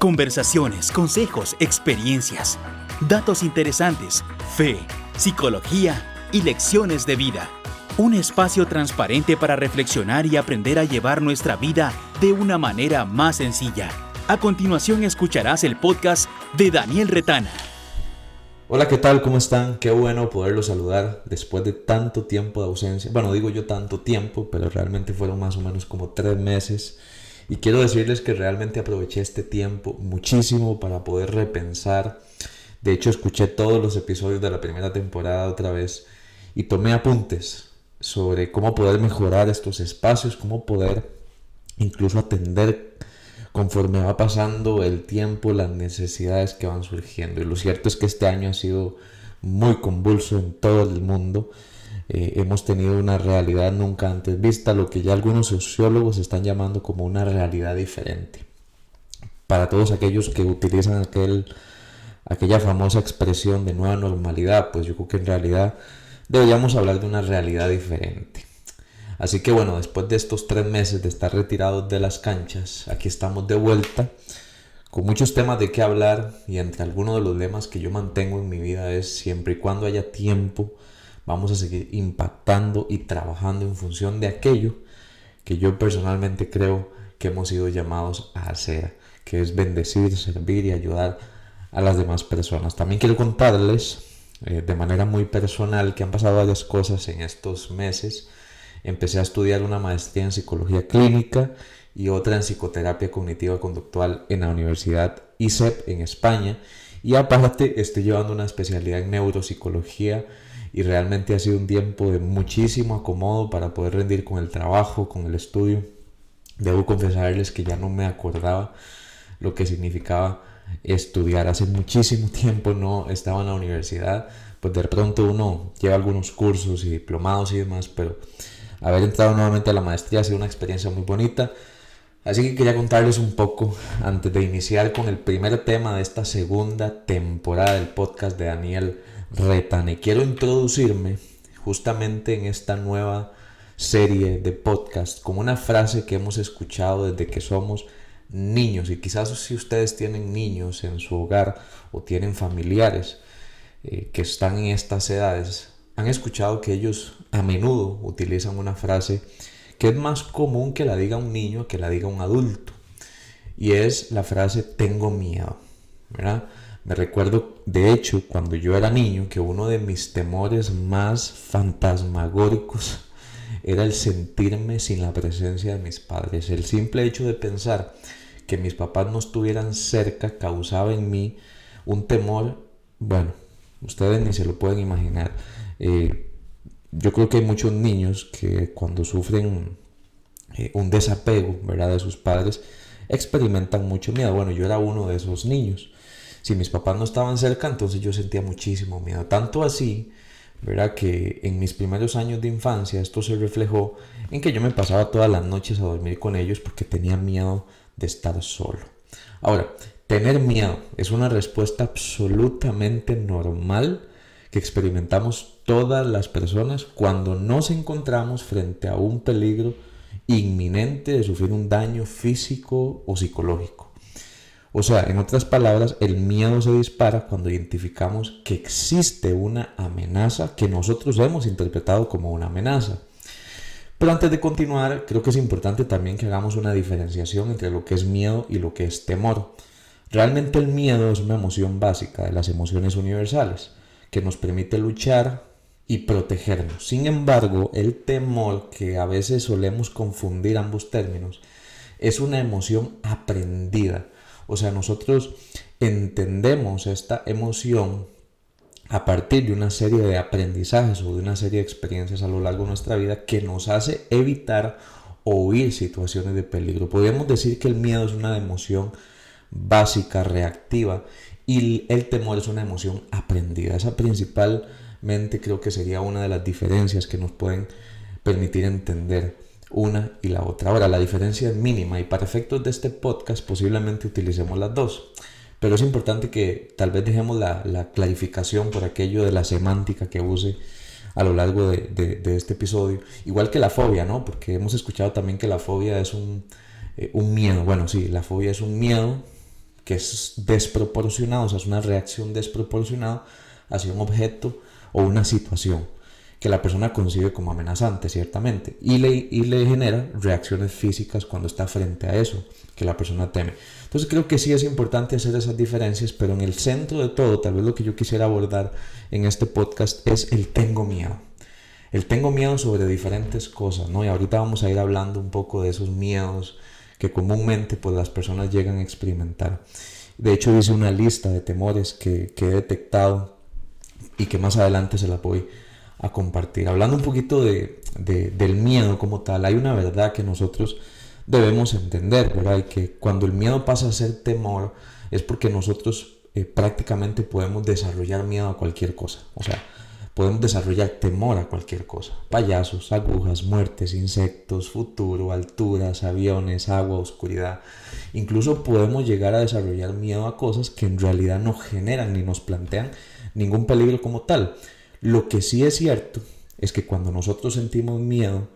Conversaciones, consejos, experiencias, datos interesantes, fe, psicología y lecciones de vida. Un espacio transparente para reflexionar y aprender a llevar nuestra vida de una manera más sencilla. A continuación escucharás el podcast de Daniel Retana. Hola, ¿qué tal? ¿Cómo están? Qué bueno poderlos saludar después de tanto tiempo de ausencia. Bueno, digo yo tanto tiempo, pero realmente fueron más o menos como 3 meses. Y quiero decirles que realmente aproveché este tiempo muchísimo para poder repensar. De hecho, escuché todos los episodios de la primera temporada otra vez y tomé apuntes sobre cómo poder mejorar estos espacios, cómo poder incluso atender conforme va pasando el tiempo, las necesidades que van surgiendo. Y lo cierto es que este año ha sido muy convulso en todo el mundo. Hemos tenido una realidad nunca antes vista, lo que ya algunos sociólogos están llamando como una realidad diferente. Para todos aquellos que utilizan aquella famosa expresión de nueva normalidad, pues yo creo que en realidad deberíamos hablar de una realidad diferente. Así que bueno, después de estos 3 meses de estar retirados de las canchas, aquí estamos de vuelta con muchos temas de qué hablar, y entre algunos de los lemas que yo mantengo en mi vida es: siempre y cuando haya tiempo, vamos a seguir impactando y trabajando en función de aquello que yo personalmente creo que hemos sido llamados a hacer, que es bendecir, servir y ayudar a las demás personas. También quiero contarles de manera muy personal que han pasado varias cosas en estos meses. Empecé a estudiar una maestría en psicología clínica y otra en psicoterapia cognitiva conductual en la Universidad ISEP en España, y aparte estoy llevando una especialidad en neuropsicología, y realmente ha sido un tiempo de muchísimo acomodo para poder rendir con el trabajo, con el estudio. Debo confesarles que ya no me acordaba lo que significaba estudiar. Hace muchísimo tiempo no estaba en la universidad, pues de pronto uno lleva algunos cursos y diplomados y demás, pero haber entrado nuevamente a la maestría ha sido una experiencia muy bonita. Así que quería contarles un poco antes de iniciar con el primer tema de esta segunda temporada del podcast de Daniel Retana. Y quiero introducirme justamente en esta nueva serie de podcast con una frase que hemos escuchado desde que somos niños. Y quizás si ustedes tienen niños en su hogar o tienen familiares que están en estas edades, han escuchado que ellos a menudo utilizan una frase que es más común que la diga un niño que la diga un adulto, y es la frase tengo miedo, ¿verdad? Me recuerdo, de hecho, cuando yo era niño, que uno de mis temores más fantasmagóricos era el sentirme sin la presencia de mis padres. El simple hecho de pensar que mis papás no estuvieran cerca causaba en mí un temor, bueno, ustedes ni se lo pueden imaginar. Yo creo que hay muchos niños que cuando sufren un desapego, ¿verdad?, de sus padres, experimentan mucho miedo. Bueno, yo era uno de esos niños. Si mis papás no estaban cerca, entonces yo sentía muchísimo miedo. Tanto así, ¿verdad?, que en mis primeros años de infancia esto se reflejó en que yo me pasaba todas las noches a dormir con ellos porque tenía miedo de estar solo. Ahora, tener miedo es una respuesta absolutamente normal que experimentamos todas las personas cuando nos encontramos frente a un peligro inminente de sufrir un daño físico o psicológico. O sea, en otras palabras, el miedo se dispara cuando identificamos que existe una amenaza que nosotros hemos interpretado como una amenaza. Pero antes de continuar, creo que es importante también que hagamos una diferenciación entre lo que es miedo y lo que es temor. Realmente el miedo es una emoción básica de las emociones universales que nos permite luchar y protegernos. Sin embargo, el temor, que a veces solemos confundir ambos términos, es una emoción aprendida. O sea, nosotros entendemos esta emoción a partir de una serie de aprendizajes o de una serie de experiencias a lo largo de nuestra vida que nos hace evitar o huir situaciones de peligro. Podríamos decir que el miedo es una emoción básica, reactiva, y el temor es una emoción aprendida. Esa principalmente creo que sería una de las diferencias que nos pueden permitir entender una y la otra. Ahora, la diferencia es mínima y para efectos de este podcast posiblemente utilicemos las dos. Pero es importante que tal vez dejemos la clarificación por aquello de la semántica que use a lo largo de este episodio. Igual que la fobia, ¿no? Porque hemos escuchado también que la fobia es un miedo. Bueno, sí, la fobia es un miedo que es desproporcionado, o sea, es una reacción desproporcionada hacia un objeto o una situación que la persona concibe como amenazante, ciertamente, y le genera reacciones físicas cuando está frente a eso que la persona teme. Entonces creo que sí es importante hacer esas diferencias, pero en el centro de todo, tal vez lo que yo quisiera abordar en este podcast es el tengo miedo. El tengo miedo sobre diferentes cosas, ¿no? Y ahorita vamos a ir hablando un poco de esos miedos que comúnmente pues, las personas llegan a experimentar. De hecho, hice una lista de temores que he detectado y que más adelante se la voy a compartir. Hablando un poquito del miedo como tal, hay una verdad que nosotros debemos entender, ¿verdad? Y que cuando el miedo pasa a ser temor es porque nosotros prácticamente podemos desarrollar miedo a cualquier cosa. O sea, podemos desarrollar temor a cualquier cosa. Payasos, agujas, muertes, insectos, futuro, alturas, aviones, agua, oscuridad. Incluso podemos llegar a desarrollar miedo a cosas que en realidad no generan ni nos plantean ningún peligro como tal. Lo que sí es cierto es que cuando nosotros sentimos miedo,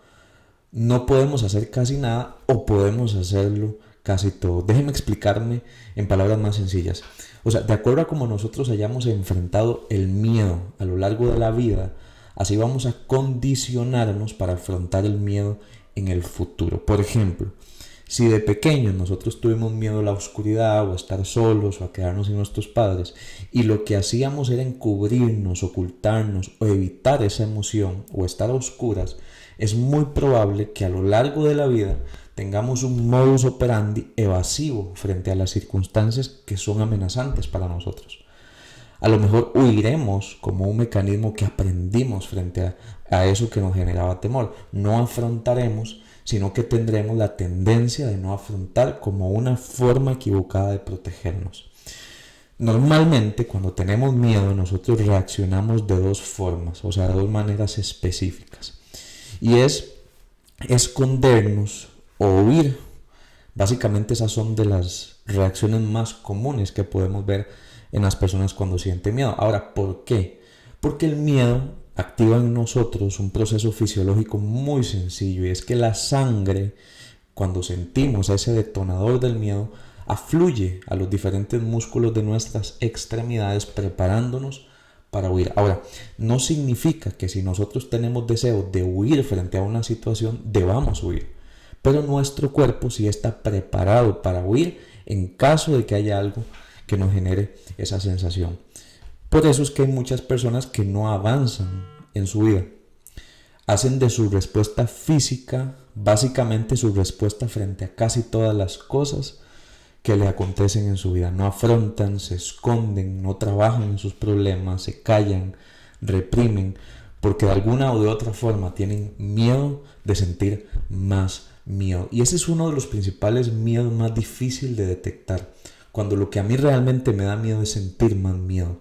no podemos hacer casi nada o podemos hacerlo casi todo. Déjenme explicarme en palabras más sencillas. O sea, de acuerdo a cómo nosotros hayamos enfrentado el miedo a lo largo de la vida, así vamos a condicionarnos para afrontar el miedo en el futuro. Por ejemplo, si de pequeños nosotros tuvimos miedo a la oscuridad o a estar solos o a quedarnos sin nuestros padres y lo que hacíamos era encubrirnos, ocultarnos o evitar esa emoción o estar a oscuras, es muy probable que a lo largo de la vida tengamos un modus operandi evasivo frente a las circunstancias que son amenazantes para nosotros. A lo mejor huiremos como un mecanismo que aprendimos frente a eso que nos generaba temor. No afrontaremos, sino que tendremos la tendencia de no afrontar como una forma equivocada de protegernos. Normalmente cuando tenemos miedo nosotros reaccionamos de dos formas, o sea, de dos maneras específicas. Y es escondernos o huir. Básicamente esas son de las reacciones más comunes que podemos ver en las personas cuando sienten miedo. Ahora, ¿por qué? Porque el miedo activa en nosotros un proceso fisiológico muy sencillo, y es que la sangre, cuando sentimos ese detonador del miedo, afluye a los diferentes músculos de nuestras extremidades preparándonos para huir. Ahora, no significa que si nosotros tenemos deseo de huir frente a una situación, debamos huir. Pero nuestro cuerpo sí está preparado para huir en caso de que haya algo que nos genere esa sensación. Por eso es que hay muchas personas que no avanzan en su vida. Hacen de su respuesta física básicamente su respuesta frente a casi todas las cosas que le acontecen en su vida. No afrontan, se esconden, no trabajan en sus problemas, se callan, reprimen, porque de alguna o de otra forma tienen miedo de sentir más miedo. Y ese es uno de los principales miedos más difíciles de detectar, cuando lo que a mí realmente me da miedo es sentir más miedo.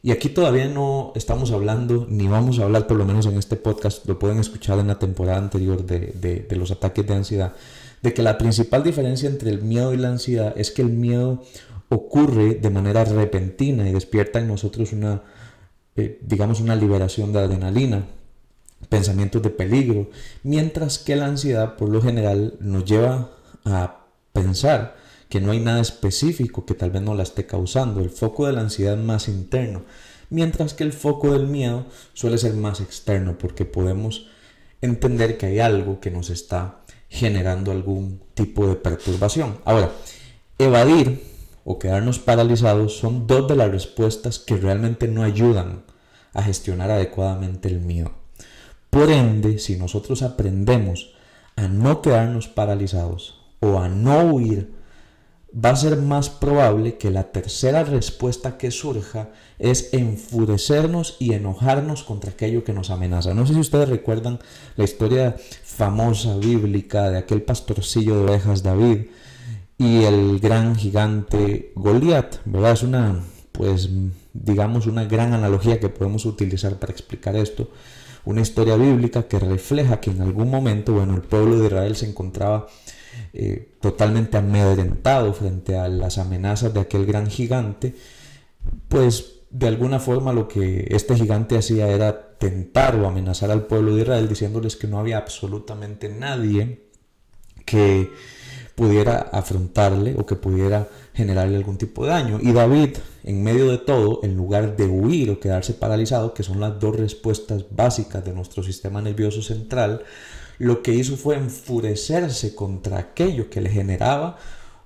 Y aquí todavía no estamos hablando, ni vamos a hablar, por lo menos en este podcast, lo pueden escuchar en la temporada anterior de los ataques de ansiedad, de que la principal diferencia entre el miedo y la ansiedad es que el miedo ocurre de manera repentina y despierta en nosotros una liberación de adrenalina, pensamientos de peligro, mientras que la ansiedad por lo general nos lleva a pensar que no hay nada específico que tal vez no la esté causando. El foco de la ansiedad es más interno, mientras que el foco del miedo suele ser más externo, porque podemos entender que hay algo que nos está generando algún tipo de perturbación. Ahora, evadir o quedarnos paralizados son dos de las respuestas que realmente no ayudan a gestionar adecuadamente el miedo. Por ende, si nosotros aprendemos a no quedarnos paralizados o a no huir, va a ser más probable que la tercera respuesta que surja es enfurecernos y enojarnos contra aquello que nos amenaza. No sé si ustedes recuerdan la historia famosa bíblica de aquel pastorcillo de ovejas David y el gran gigante Goliat, ¿verdad? Es una gran analogía que podemos utilizar para explicar esto. Una historia bíblica que refleja que en algún momento, el pueblo de Israel se encontraba totalmente amedrentado frente a las amenazas de aquel gran gigante. Pues de alguna forma lo que este gigante hacía era tentar o amenazar al pueblo de Israel, diciéndoles que no había absolutamente nadie que pudiera afrontarle o que pudiera generarle algún tipo de daño. Y David, en medio de todo, en lugar de huir o quedarse paralizado, que son las dos respuestas básicas de nuestro sistema nervioso central, lo que hizo fue enfurecerse contra aquello que le generaba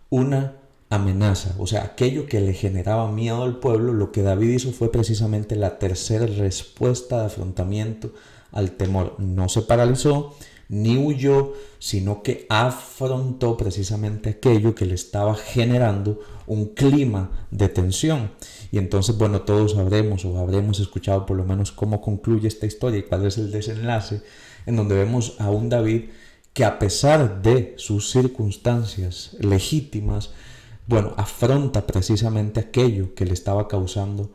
una amenaza, o sea, aquello que le generaba miedo al pueblo. Lo que David hizo fue precisamente la tercera respuesta de afrontamiento al temor. No se paralizó ni huyó, sino que afrontó precisamente aquello que le estaba generando un clima de tensión. Y entonces, bueno, todos sabremos o habremos escuchado por lo menos cómo concluye esta historia y cuál es el desenlace, en donde vemos a un David que, a pesar de sus circunstancias legítimas, bueno, afronta precisamente aquello que le estaba causando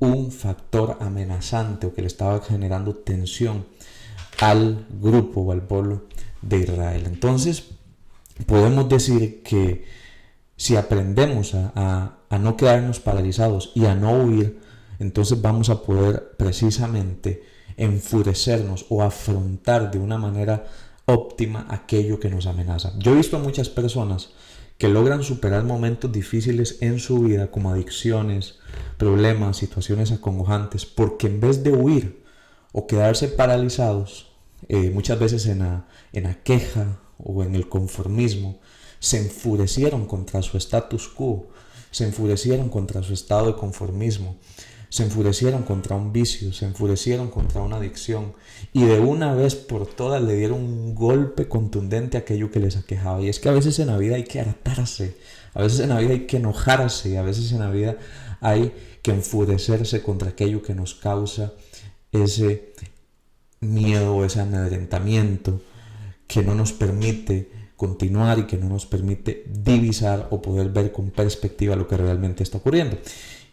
un factor amenazante o que le estaba generando tensión al grupo o al pueblo de Israel. Entonces, podemos decir que si aprendemos a no quedarnos paralizados y a no huir, entonces vamos a poder precisamente enfurecernos o afrontar de una manera óptima aquello que nos amenaza. Yo he visto a muchas personas que logran superar momentos difíciles en su vida, como adicciones, problemas, situaciones acongojantes, porque en vez de huir o quedarse paralizados, muchas veces en la queja o en el conformismo, se enfurecieron contra su status quo, se enfurecieron contra su estado de conformismo, se enfurecieron contra un vicio, se enfurecieron contra una adicción y de una vez por todas le dieron un golpe contundente a aquello que les aquejaba. Y es que a veces en la vida hay que hartarse, a veces en la vida hay que enojarse, a veces en la vida hay que enfurecerse contra aquello que nos causa ese miedo, ese amedrentamiento que no nos permite continuar y que no nos permite divisar o poder ver con perspectiva lo que realmente está ocurriendo.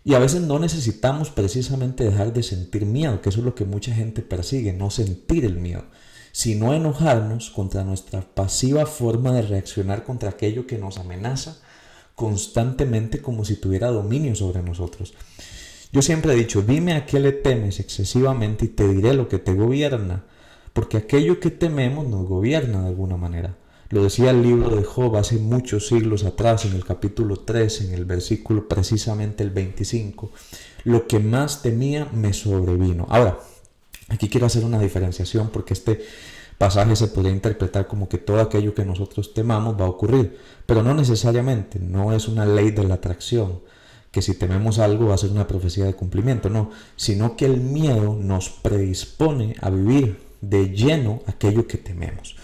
Y a veces no necesitamos precisamente dejar de sentir miedo, que eso es lo que mucha gente persigue, no sentir el miedo, sino enojarnos contra nuestra pasiva forma de reaccionar contra aquello que nos amenaza constantemente como si tuviera dominio sobre nosotros. Yo siempre he dicho, dime a qué le temes excesivamente y te diré lo que te gobierna, porque aquello que tememos nos gobierna de alguna manera. Lo decía el libro de Job hace muchos siglos atrás, en el capítulo 3, en el versículo precisamente el 25. Lo que más temía me sobrevino. Ahora, aquí quiero hacer una diferenciación porque este pasaje se podría interpretar como que todo aquello que nosotros temamos va a ocurrir, pero no necesariamente, no es una ley de la atracción, que si tememos algo va a ser una profecía de cumplimiento, no, sino que el miedo nos predispone a vivir de lleno aquello que tememos.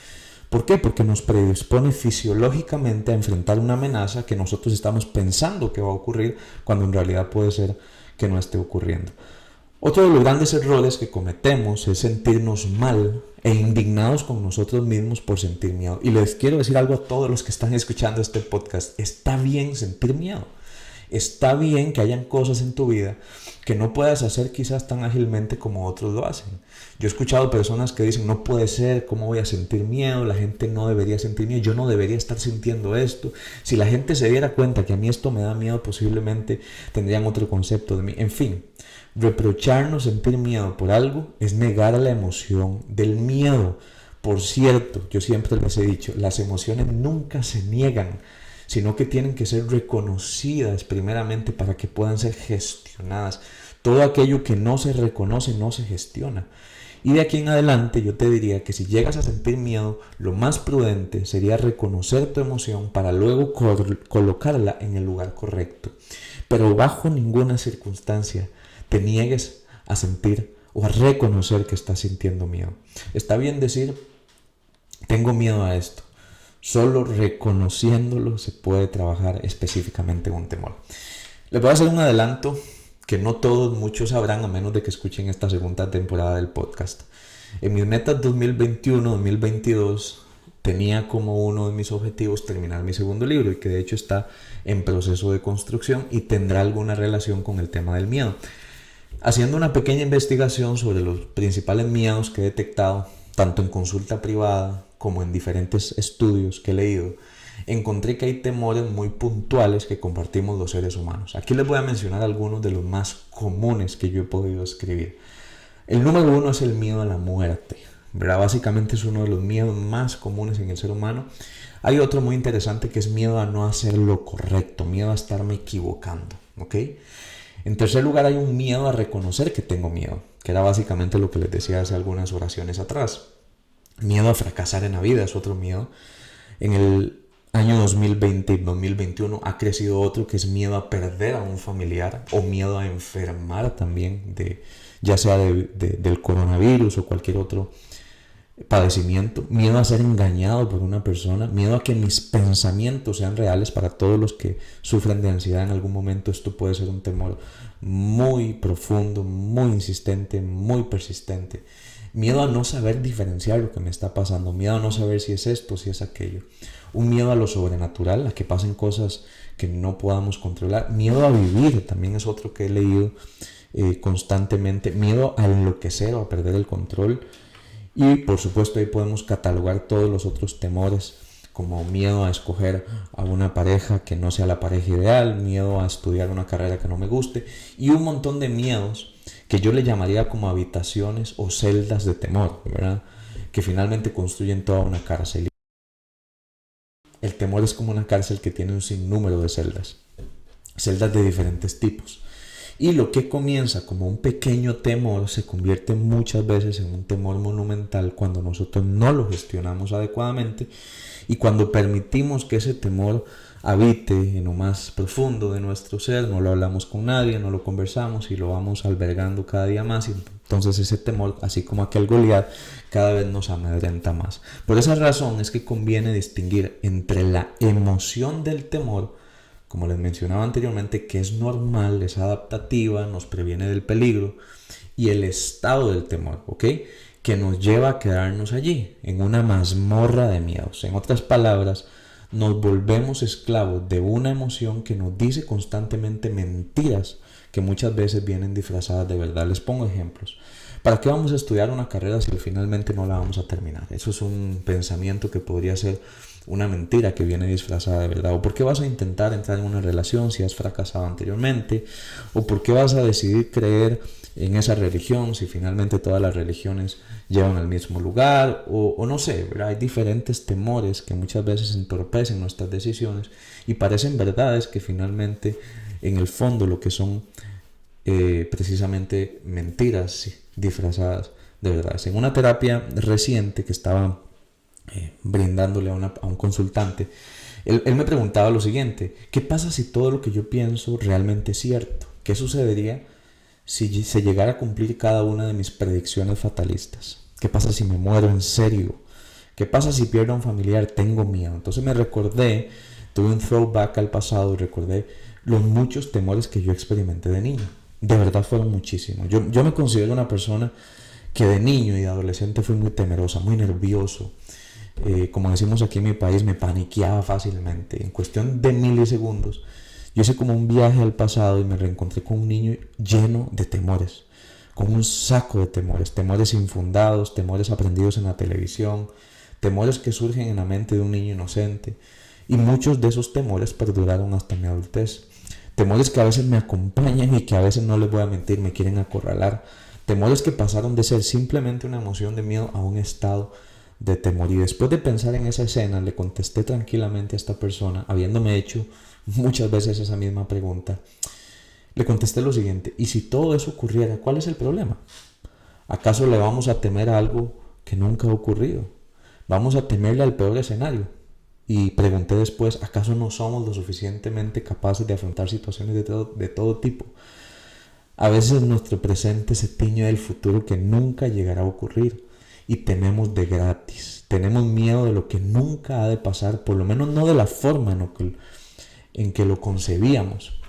¿Por qué? Porque nos predispone fisiológicamente a enfrentar una amenaza que nosotros estamos pensando que va a ocurrir cuando en realidad puede ser que no esté ocurriendo. Otro de los grandes errores que cometemos es sentirnos mal e indignados con nosotros mismos por sentir miedo. Y les quiero decir algo a todos los que están escuchando este podcast. Está bien sentir miedo. Está bien que hayan cosas en tu vida que no puedas hacer quizás tan ágilmente como otros lo hacen. Yo he escuchado personas que dicen, no puede ser, ¿cómo voy a sentir miedo? La gente no debería sentir miedo, yo no debería estar sintiendo esto. Si la gente se diera cuenta que a mí esto me da miedo, posiblemente tendrían otro concepto de mí. En fin, reprocharnos sentir miedo por algo es negar la emoción del miedo. Por cierto, yo siempre les he dicho, las emociones nunca se niegan, sino que tienen que ser reconocidas primeramente para que puedan ser gestionadas. Todo aquello que no se reconoce no se gestiona. Y de aquí en adelante yo te diría que si llegas a sentir miedo, lo más prudente sería reconocer tu emoción para luego colocarla en el lugar correcto. Pero bajo ninguna circunstancia te niegues a sentir o a reconocer que estás sintiendo miedo. Está bien decir, tengo miedo a esto. Solo reconociéndolo se puede trabajar específicamente en un temor. Les voy a hacer un adelanto que no todos, muchos sabrán a menos de que escuchen esta segunda temporada del podcast. En mis metas 2021-2022 tenía como uno de mis objetivos terminar mi segundo libro y que de hecho está en proceso de construcción y tendrá alguna relación con el tema del miedo. Haciendo una pequeña investigación sobre los principales miedos que he detectado, tanto en consulta privada como en diferentes estudios que he leído, encontré que hay temores muy puntuales que compartimos los seres humanos. Aquí les voy a mencionar algunos de los más comunes que yo he podido escribir. El número 1 es el miedo a la muerte. ¿verdad? Básicamente es uno de los miedos más comunes en el ser humano. Hay otro muy interesante que es miedo a no hacer lo correcto, miedo a estarme equivocando, ¿ok? En tercer lugar hay un miedo a reconocer que tengo miedo, que era básicamente lo que les decía hace algunas oraciones atrás. Miedo a fracasar en la vida es otro miedo. En el año 2020 y 2021 ha crecido otro que es miedo a perder a un familiar o miedo a enfermar también, ya sea del coronavirus o cualquier otro padecimiento, miedo a ser engañado por una persona, miedo a que mis pensamientos sean reales. Para todos los que sufren de ansiedad en algún momento, esto puede ser un temor muy profundo, muy insistente, muy persistente. Miedo a no saber diferenciar lo que me está pasando, miedo a no saber si es esto, si es aquello. Un miedo a lo sobrenatural, a que pasen cosas que no podamos controlar. Miedo a vivir también es otro que he leído constantemente. Miedo a enloquecer o a perder el control. Y por supuesto ahí podemos catalogar todos los otros temores, como miedo a escoger a una pareja que no sea la pareja ideal, miedo a estudiar una carrera que no me guste, y un montón de miedos que yo le llamaría como habitaciones o celdas de temor, ¿verdad? Que finalmente construyen toda una cárcel. El temor es como una cárcel que tiene un sinnúmero de celdas de diferentes tipos. Y lo que comienza como un pequeño temor se convierte muchas veces en un temor monumental cuando nosotros no lo gestionamos adecuadamente y cuando permitimos que ese temor habite en lo más profundo de nuestro ser, no lo hablamos con nadie, no lo conversamos y lo vamos albergando cada día más, y entonces ese temor, así como aquel Goliat, cada vez nos amedrenta más. Por esa razón es que conviene distinguir entre la emoción del temor, como les mencionaba anteriormente, que es normal, es adaptativa, nos previene del peligro, y el estado del temor, ¿ok? Que nos lleva a quedarnos allí, en una mazmorra de miedos. En otras palabras, nos volvemos esclavos de una emoción que nos dice constantemente mentiras que muchas veces vienen disfrazadas de verdad. Les pongo ejemplos. ¿Para qué vamos a estudiar una carrera si finalmente no la vamos a terminar? Eso es un pensamiento que podría ser una mentira que viene disfrazada de verdad. ¿O por qué vas a intentar entrar en una relación si has fracasado anteriormente? ¿O por qué vas a decidir creer en esa religión si finalmente todas las religiones llevan al mismo lugar? O no sé, ¿verdad? Hay diferentes temores que muchas veces entorpecen nuestras decisiones y parecen verdades que finalmente en el fondo lo que son precisamente mentiras disfrazadas de verdades. En una terapia reciente que estaba brindándole a un consultante, él me preguntaba lo siguiente: ¿qué pasa si todo lo que yo pienso realmente es cierto? ¿Qué sucedería si se llegara a cumplir cada una de mis predicciones fatalistas? ¿Qué pasa si me muero en serio? ¿Qué pasa si pierdo a un familiar? Tengo miedo. Entonces tuve un throwback al pasado y recordé los muchos temores que yo experimenté de niño. De verdad fueron muchísimos. Yo me considero una persona que de niño y de adolescente fui muy temerosa, muy nervioso. Como decimos aquí en mi país, me paniqueaba fácilmente. En cuestión de milisegundos, yo hice como un viaje al pasado y me reencontré con un niño lleno de temores, con un saco de temores, temores infundados, temores aprendidos en la televisión, temores que surgen en la mente de un niño inocente. Y muchos de esos temores perduraron hasta mi adultez. Temores que a veces me acompañan y que a veces, no les voy a mentir, me quieren acorralar. Temores que pasaron de ser simplemente una emoción de miedo a un estado de temor. Y después de pensar en esa escena, le contesté tranquilamente a esta persona, habiéndome hecho muchas veces esa misma pregunta. Le contesté lo siguiente: ¿y si todo eso ocurriera, cuál es el problema? ¿Acaso le vamos a temer a algo que nunca ha ocurrido? ¿Vamos a temerle al peor escenario? Y pregunté después: ¿acaso no somos lo suficientemente capaces de afrontar situaciones de todo tipo? A veces nuestro presente se tiñe del futuro que nunca llegará a ocurrir y tememos de gratis. Tenemos miedo de lo que nunca ha de pasar, por lo menos no de la forma en que lo concebíamos.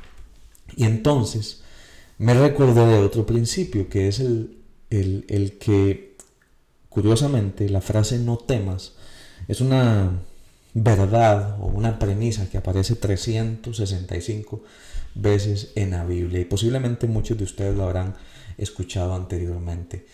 Y entonces me recordé de otro principio, que es el que, curiosamente, la frase "no temas" es una verdad o una premisa que aparece 365 veces en la Biblia, y posiblemente muchos de ustedes lo habrán escuchado anteriormente.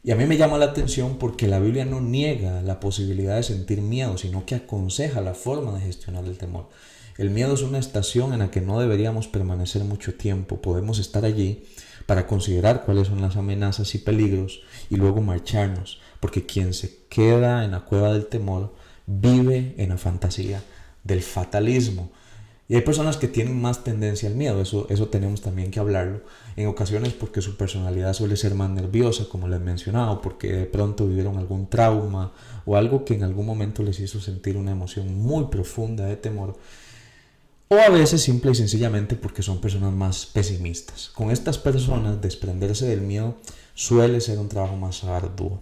Y a mí me llama la atención porque la Biblia no niega la posibilidad de sentir miedo, sino que aconseja la forma de gestionar el temor. El miedo es una estación en la que no deberíamos permanecer mucho tiempo. Podemos estar allí para considerar cuáles son las amenazas y peligros y luego marcharnos, porque quien se queda en la cueva del temor vive en la fantasía del fatalismo. Y hay personas que tienen más tendencia al miedo, eso tenemos también que hablarlo, en ocasiones porque su personalidad suele ser más nerviosa, como les he mencionado, porque de pronto vivieron algún trauma o algo que en algún momento les hizo sentir una emoción muy profunda de temor, o a veces simple y sencillamente porque son personas más pesimistas. Con estas personas, desprenderse del miedo suele ser un trabajo más arduo.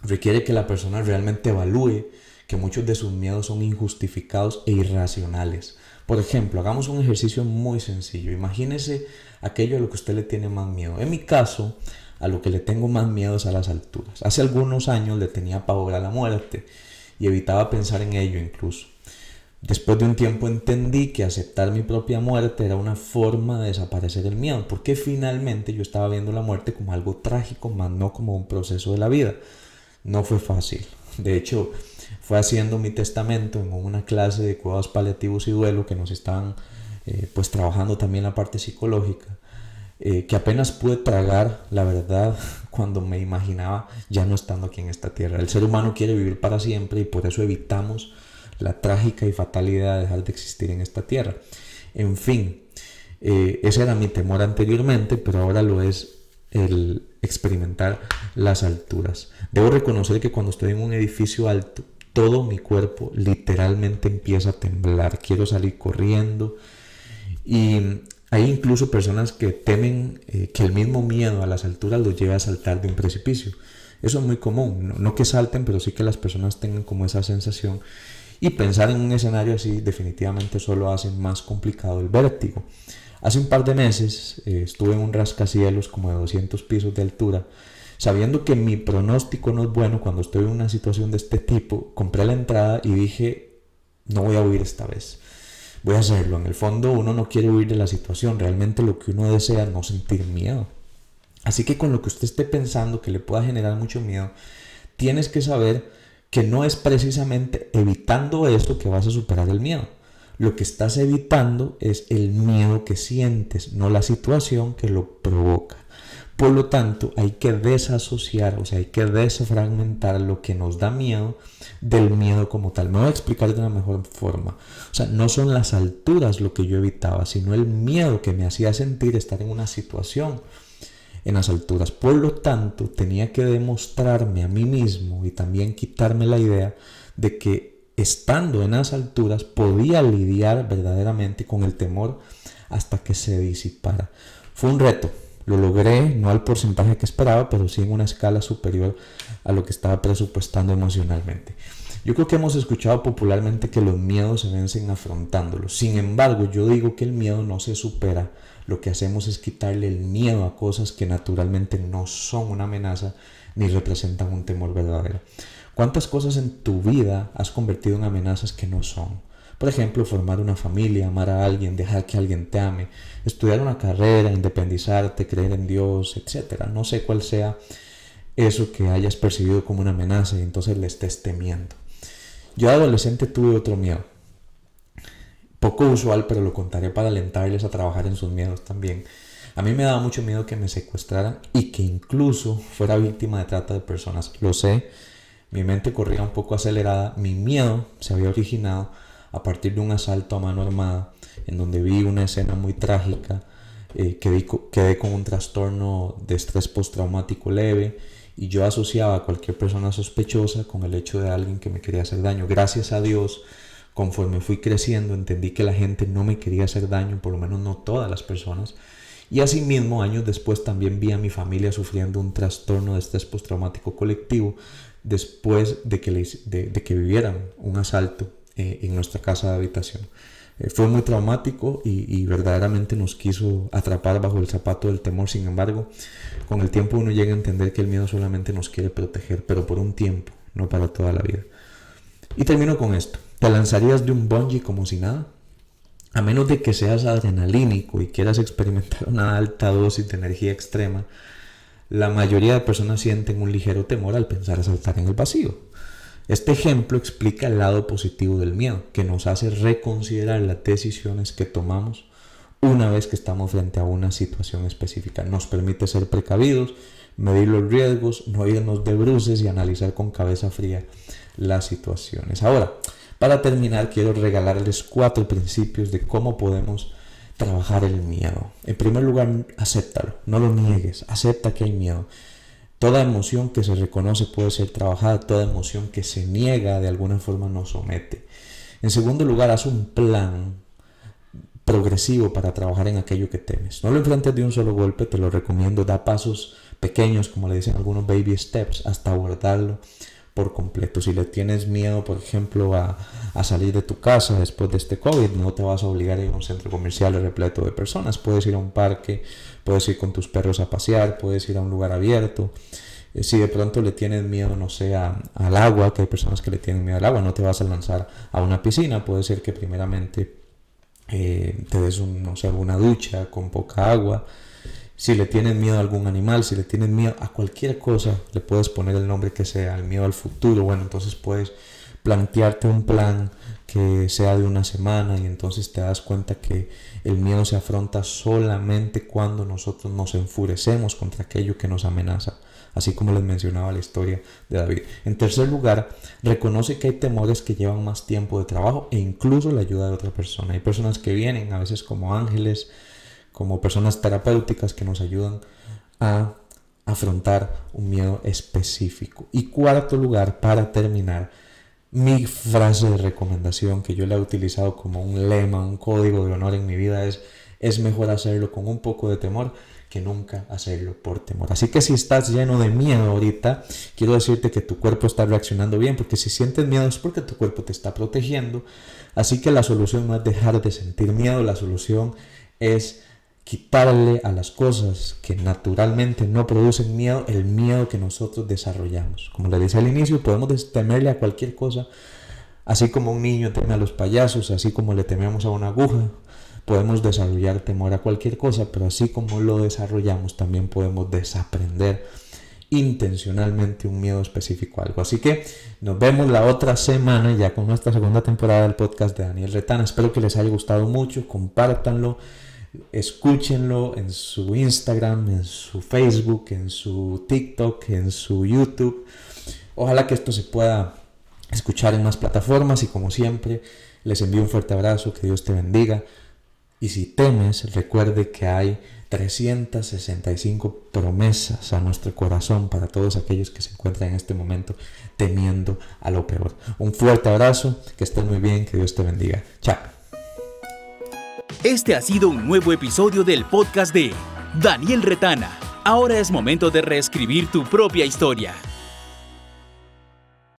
Requiere que la persona realmente evalúe que muchos de sus miedos son injustificados e irracionales. Por ejemplo, hagamos un ejercicio muy sencillo. Imagínese aquello a lo que usted le tiene más miedo. En mi caso, a lo que le tengo más miedo es a las alturas. Hace algunos años le tenía pavor a la muerte y evitaba pensar en ello incluso. Después de un tiempo entendí que aceptar mi propia muerte era una forma de desaparecer el miedo, porque finalmente yo estaba viendo la muerte como algo trágico, más no como un proceso de la vida. No fue fácil. De hecho, fue haciendo mi testamento en una clase de cuidados paliativos y duelo que nos estaban trabajando también la parte psicológica, que apenas pude tragar la verdad cuando me imaginaba ya no estando aquí en esta tierra. El ser humano quiere vivir para siempre y por eso evitamos la trágica y fatal idea de dejar de existir en esta tierra. En fin, ese era mi temor anteriormente, pero ahora lo es el experimentar las alturas. Debo reconocer que cuando estoy en un edificio alto, todo mi cuerpo literalmente empieza a temblar. Quiero salir corriendo. Y hay incluso personas que temen que el mismo miedo a las alturas los lleve a saltar de un precipicio. Eso es muy común. No que salten, pero sí que las personas tengan como esa sensación. Y pensar en un escenario así definitivamente solo hace más complicado el vértigo. Hace un par de meses estuve en un rascacielos como de 200 pisos de altura. Sabiendo que mi pronóstico no es bueno cuando estoy en una situación de este tipo, compré la entrada y dije, no voy a huir esta vez. Voy a hacerlo. En el fondo uno no quiere huir de la situación. Realmente lo que uno desea es no sentir miedo. Así que con lo que usted esté pensando que le pueda generar mucho miedo, tienes que saber que no es precisamente evitando eso que vas a superar el miedo. Lo que estás evitando es el miedo que sientes, no la situación que lo provoca. Por lo tanto, hay que desasociar, hay que desfragmentar lo que nos da miedo del miedo como tal. Me voy a explicar de una mejor forma. No son las alturas lo que yo evitaba, sino el miedo que me hacía sentir estar en una situación en las alturas. Por lo tanto, tenía que demostrarme a mí mismo y también quitarme la idea de que estando en las alturas podía lidiar verdaderamente con el temor hasta que se disipara. Fue un reto. Lo logré, no al porcentaje que esperaba, pero sí en una escala superior a lo que estaba presupuestando emocionalmente. Yo creo que hemos escuchado popularmente que los miedos se vencen afrontándolos. Sin embargo, yo digo que el miedo no se supera. Lo que hacemos es quitarle el miedo a cosas que naturalmente no son una amenaza ni representan un temor verdadero. ¿Cuántas cosas en tu vida has convertido en amenazas que no son? Por ejemplo, formar una familia, amar a alguien, dejar que alguien te ame, estudiar una carrera, independizarte, creer en Dios, etc. No sé cuál sea eso que hayas percibido como una amenaza y entonces le estés temiendo. Yo de adolescente tuve otro miedo. Poco usual, pero lo contaré para alentarles a trabajar en sus miedos también. A mí me daba mucho miedo que me secuestraran y que incluso fuera víctima de trata de personas. Lo sé, mi mente corría un poco acelerada. Mi miedo se había originado a partir de un asalto a mano armada, en donde vi una escena muy trágica, quedé con un trastorno de estrés postraumático leve y yo asociaba a cualquier persona sospechosa con el hecho de alguien que me quería hacer daño. Gracias a Dios, conforme fui creciendo, entendí que la gente no me quería hacer daño, por lo menos no todas las personas. Y asimismo, años después también vi a mi familia sufriendo un trastorno de estrés postraumático colectivo después de que vivieran un asalto en nuestra casa de habitación. Fue muy traumático y verdaderamente nos quiso atrapar bajo el zapato del temor. Sin embargo, con el tiempo uno llega a entender que el miedo solamente nos quiere proteger, pero por un tiempo, no para toda la vida. Y termino con esto. ¿Te lanzarías de un bungee como si nada? A menos de que seas adrenalínico y quieras experimentar una alta dosis de energía extrema, la mayoría de personas sienten un ligero temor al pensar saltar en el vacío. Este ejemplo explica el lado positivo del miedo, que nos hace reconsiderar las decisiones que tomamos una vez que estamos frente a una situación específica. Nos permite ser precavidos, medir los riesgos, no irnos de bruces y analizar con cabeza fría las situaciones. Ahora, para terminar, quiero regalarles 4 principios de cómo podemos trabajar el miedo. En primer lugar, acéptalo, no lo niegues, acepta que hay miedo. Toda emoción que se reconoce puede ser trabajada, toda emoción que se niega de alguna forma nos somete. En segundo lugar, haz un plan progresivo para trabajar en aquello que temes. No lo enfrentes de un solo golpe, te lo recomiendo, da pasos pequeños, como le dicen algunos, baby steps, hasta abordarlo por completo. Si le tienes miedo, por ejemplo, a salir de tu casa después de este COVID, no te vas a obligar a ir a un centro comercial repleto de personas. Puedes ir a un parque, puedes ir con tus perros a pasear, puedes ir a un lugar abierto. Si de pronto le tienes miedo, no sé, al agua, que hay personas que le tienen miedo al agua, no te vas a lanzar a una piscina. Puede ser que primeramente te des una ducha con poca agua. Si le tienes miedo a algún animal, si le tienes miedo a cualquier cosa, le puedes poner el nombre que sea, el miedo al futuro. Bueno, entonces puedes plantearte un plan que sea de una semana y entonces te das cuenta que el miedo se afronta solamente cuando nosotros nos enfurecemos contra aquello que nos amenaza, así como les mencionaba la historia de David. En tercer lugar, reconoce que hay temores que llevan más tiempo de trabajo e incluso la ayuda de otra persona. Hay personas que vienen a veces como ángeles, como personas terapéuticas que nos ayudan a afrontar un miedo específico. Y cuarto lugar, para terminar, mi frase de recomendación que yo la he utilizado como un lema, un código de honor en mi vida es mejor hacerlo con un poco de temor que nunca hacerlo por temor. Así que si estás lleno de miedo ahorita, quiero decirte que tu cuerpo está reaccionando bien, porque si sientes miedo es porque tu cuerpo te está protegiendo. Así que la solución no es dejar de sentir miedo, la solución es quitarle a las cosas que naturalmente no producen miedo el miedo que nosotros desarrollamos. Como les decía al inicio, podemos temerle a cualquier cosa, así como un niño teme a los payasos, así como le tememos a una aguja. Podemos desarrollar temor a cualquier cosa, pero así como lo desarrollamos, también podemos desaprender intencionalmente un miedo específico a algo. Así que nos vemos la otra semana ya con nuestra segunda temporada del podcast de Daniel Retana. Espero que les haya gustado mucho, compártanlo, escúchenlo en su Instagram, en su Facebook, en su TikTok, en su YouTube. Ojalá que esto se pueda escuchar en más plataformas y como siempre les envío un fuerte abrazo, que Dios te bendiga. Y si temes, recuerde que hay 365 promesas a nuestro corazón para todos aquellos que se encuentran en este momento temiendo a lo peor. Un fuerte abrazo, que estés muy bien, que Dios te bendiga. Chao. Este ha sido un nuevo episodio del podcast de Daniel Retana. Ahora es momento de reescribir tu propia historia.